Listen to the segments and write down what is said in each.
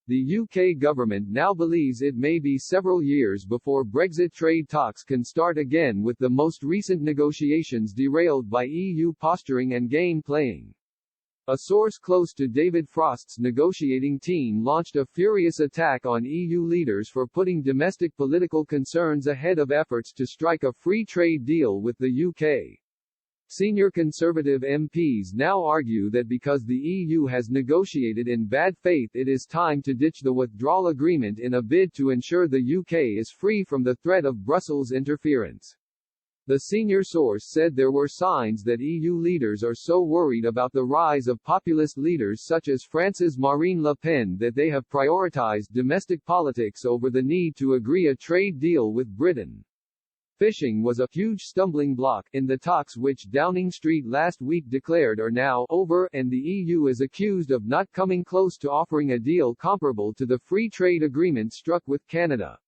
The UK government now believes it may be several years before Brexit trade talks can start again, with the most recent negotiations derailed by EU posturing and game playing. A source close to David Frost's negotiating team launched a furious attack on EU leaders for putting domestic political concerns ahead of efforts to strike a free trade deal with the UK. Senior Conservative MPs now argue that because the EU has negotiated in bad faith, it is time to ditch the withdrawal agreement in a bid to ensure the UK is free from the threat of Brussels interference. The senior source said there were signs that EU leaders are so worried about the rise of populist leaders such as France's Marine Le Pen that they have prioritized domestic politics over the need to agree a trade deal with Britain. Fishing was a huge stumbling block in the talks which Downing Street last week declared are now over, and the EU is accused of not coming close to offering a deal comparable to the free trade agreement struck with Canada.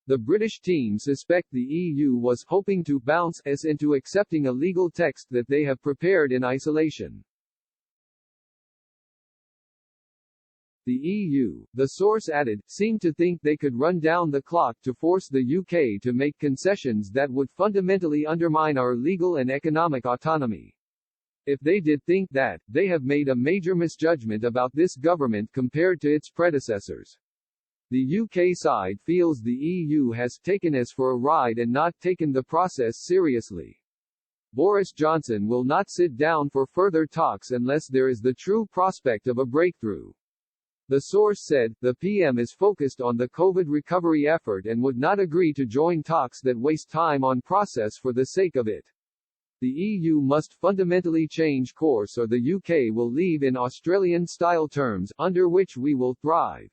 The British team suspect the EU was hoping to bounce us into accepting a legal text that they have prepared in isolation. The EU, the source added, seemed to think they could run down the clock to force the UK to make concessions that would fundamentally undermine our legal and economic autonomy. If they did think that, they have made a major misjudgment about this government compared to its predecessors. The UK side feels the EU has taken us for a ride and not taken the process seriously. Boris Johnson will not sit down for further talks unless there is the true prospect of a breakthrough. The source said, the PM is focused on the COVID recovery effort and would not agree to join talks that waste time on process for the sake of it. The EU must fundamentally change course or the UK will leave in Australian-style terms, under which we will thrive.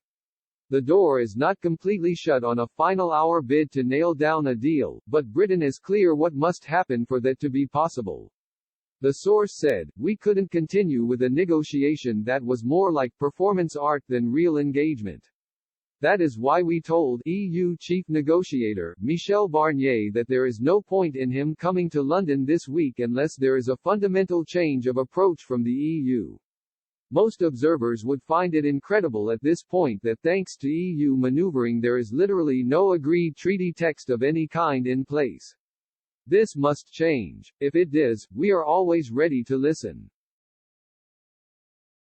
The door is not completely shut on a final-hour bid to nail down a deal, but Britain is clear what must happen for that to be possible. The source said, we couldn't continue with a negotiation that was more like performance art than real engagement. That is why we told EU chief negotiator, Michel Barnier, that there is no point in him coming to London this week unless there is a fundamental change of approach from the EU. Most observers would find it incredible at this point that thanks to EU maneuvering there is literally no agreed treaty text of any kind in place. This must change. If it does, we are always ready to listen.